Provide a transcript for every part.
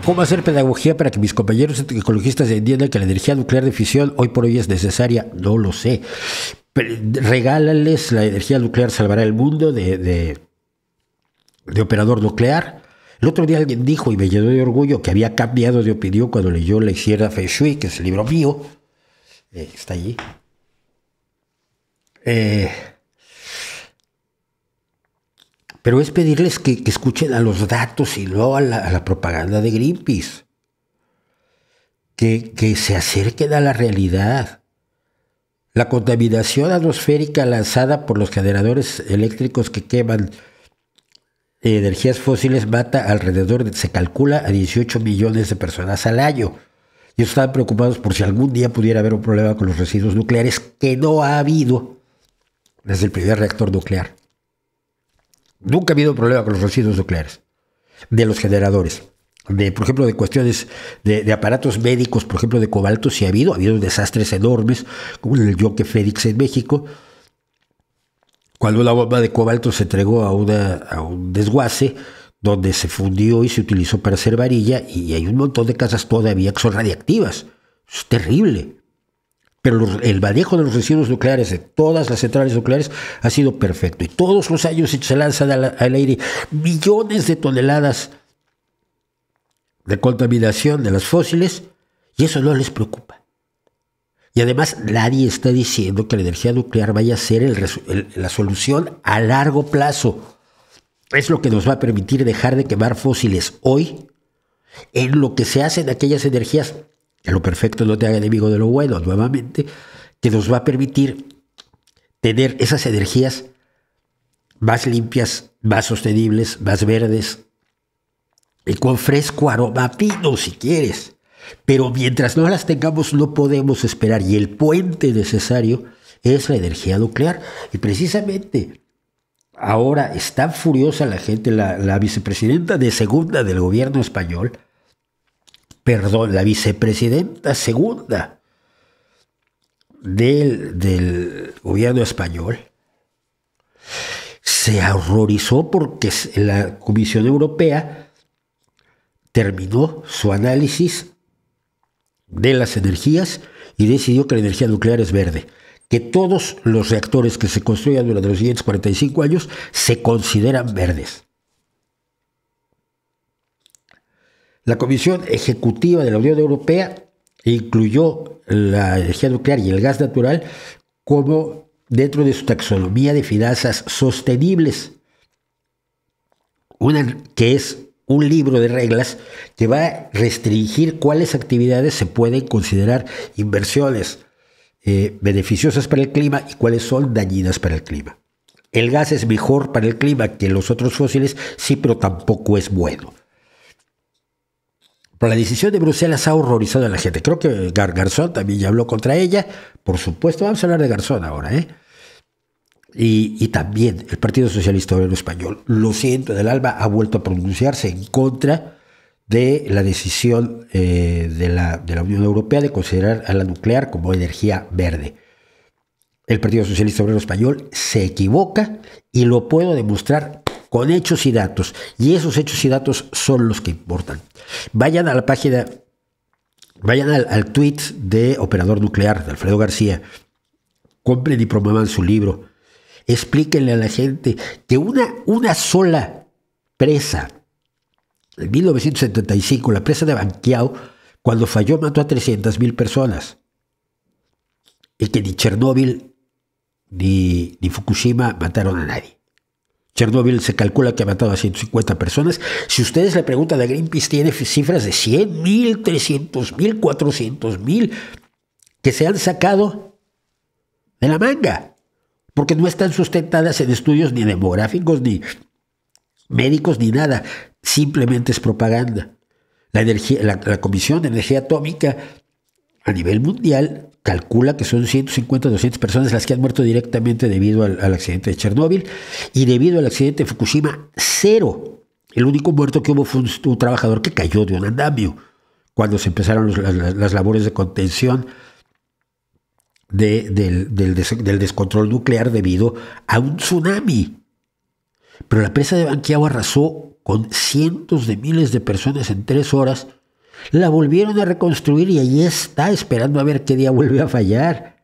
¿Cómo hacer pedagogía para que mis compañeros ecologistas entiendan que la energía nuclear de fisión hoy por hoy es necesaria? No lo sé. Regálales, la energía nuclear salvará el mundo de operador nuclear. El otro día alguien dijo, y me llenó de orgullo, que había cambiado de opinión cuando leyó La Izquierda Feng Shui, que es el libro mío. Está allí. Pero es pedirles que escuchen a los datos y no a la propaganda de Greenpeace. Que se acerquen a la realidad. La contaminación atmosférica lanzada por los generadores eléctricos que queman energías fósiles mata alrededor, se calcula, a 18 millones de personas al año. Y están preocupados por si algún día pudiera haber un problema con los residuos nucleares, que no ha habido desde el primer reactor nuclear. Nunca ha habido problema con los residuos nucleares de los generadores. Por ejemplo, de cuestiones de aparatos médicos, por ejemplo, de cobalto, sí ha habido desastres enormes, como en el Yonke FedEx en México, cuando una bomba de cobalto se entregó a un desguace donde se fundió y se utilizó para hacer varilla, y hay un montón de casas todavía que son radiactivas. Es terrible. Pero el manejo de los residuos nucleares de todas las centrales nucleares ha sido perfecto. Y todos los años se lanzan al aire millones de toneladas de contaminación de las fósiles, y eso no les preocupa. Y además nadie está diciendo que la energía nuclear vaya a ser la solución a largo plazo. Es lo que nos va a permitir dejar de quemar fósiles hoy, en lo que se hacen aquellas energías, que lo perfecto no te haga enemigo de lo bueno, nuevamente, que nos va a permitir tener esas energías más limpias, más sostenibles, más verdes, y con fresco aroma a pino, si quieres. Pero mientras no las tengamos, no podemos esperar. Y el puente necesario es la energía nuclear. Y precisamente ahora está furiosa la gente, la vicepresidenta de segunda del gobierno español, la vicepresidenta segunda del gobierno español, se horrorizó porque la Comisión Europea terminó su análisis de las energías y decidió que la energía nuclear es verde, que todos los reactores que se construyan durante los siguientes 45 años se consideran verdes. La Comisión Ejecutiva de la Unión Europea incluyó la energía nuclear y el gas natural como dentro de su taxonomía de finanzas sostenibles, que es un libro de reglas que va a restringir cuáles actividades se pueden considerar inversiones beneficiosas para el clima y cuáles son dañinas para el clima. El gas es mejor para el clima que los otros fósiles, sí, pero tampoco es bueno. Pero la decisión de Bruselas ha horrorizado a la gente. Creo que Garzón también ya habló contra ella. Por supuesto, vamos a hablar de Garzón ahora, Y también el Partido Socialista Obrero Español, lo siento del alma, ha vuelto a pronunciarse en contra de la decisión de la Unión Europea de considerar a la nuclear como energía verde. El Partido Socialista Obrero Español se equivoca y lo puedo demostrar con hechos y datos. Y esos hechos y datos son los que importan. Vayan a la página, vayan al tweet de Operador Nuclear, de Alfredo García. Compren y promuevan su libro. Explíquenle a la gente que una sola presa, en 1975, la presa de Banqiao, cuando falló mató a 300,000 personas. Y que ni Chernóbil ni Fukushima mataron a nadie. Chernóbil se calcula que ha matado a 150 personas. Si ustedes le preguntan a Greenpeace, tiene cifras de 100,000, 300,000, 400,000 que se han sacado de la manga, porque no están sustentadas en estudios ni demográficos, ni médicos, ni nada. Simplemente es propaganda. La Comisión de Energía Atómica a nivel mundial calcula que son 150, 200 personas las que han muerto directamente debido al accidente de Chernóbil, y debido al accidente de Fukushima, 0. El único muerto que hubo fue un trabajador que cayó de un andamio cuando se empezaron las labores de contención del descontrol nuclear debido a un tsunami. Pero la presa de Banqiao arrasó con cientos de miles de personas en 3 horas. La volvieron a reconstruir y allí está, esperando a ver qué día vuelve a fallar.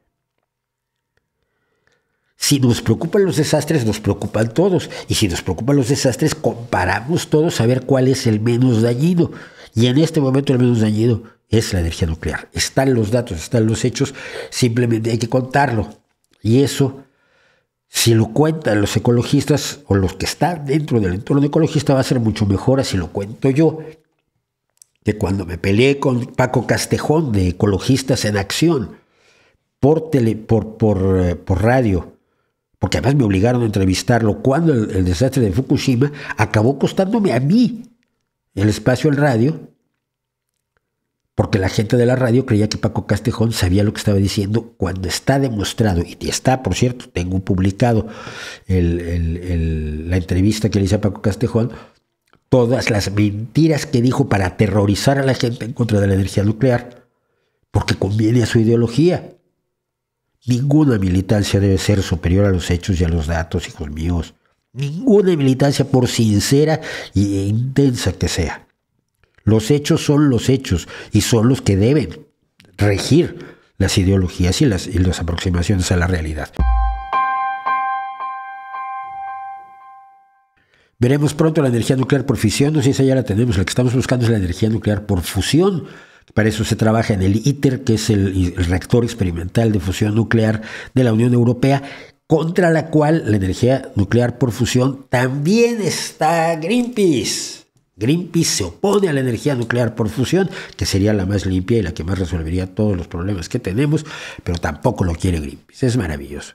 Si nos preocupan los desastres, nos preocupan todos. Y si nos preocupan los desastres, comparamos todos a ver cuál es el menos dañino. Y en este momento el menos dañino es la energía nuclear. Están los datos, están los hechos, simplemente hay que contarlo. Y eso, si lo cuentan los ecologistas o los que están dentro del entorno ecologista, va a ser mucho mejor así lo cuento yo. Que cuando me peleé con Paco Castejón de Ecologistas en Acción por radio, porque además me obligaron a entrevistarlo cuando el desastre de Fukushima acabó costándome a mí el espacio en radio, porque la gente de la radio creía que Paco Castejón sabía lo que estaba diciendo, cuando está demostrado, y está, por cierto, tengo publicado la entrevista que le hice a Paco Castejón, todas las mentiras que dijo para aterrorizar a la gente en contra de la energía nuclear, porque conviene a su ideología. Ninguna militancia debe ser superior a los hechos y a los datos, hijos míos. Ninguna militancia, por sincera e intensa que sea. Los hechos son los hechos y son los que deben regir las ideologías y las aproximaciones a la realidad. Veremos pronto la energía nuclear por fisión, no sé si esa ya la tenemos, la que estamos buscando es la energía nuclear por fusión. Para eso se trabaja en el ITER, que es el reactor experimental de fusión nuclear de la Unión Europea, contra la cual la energía nuclear por fusión también está Greenpeace. Greenpeace se opone a la energía nuclear por fusión, que sería la más limpia y la que más resolvería todos los problemas que tenemos, pero tampoco lo quiere Greenpeace. Es maravilloso.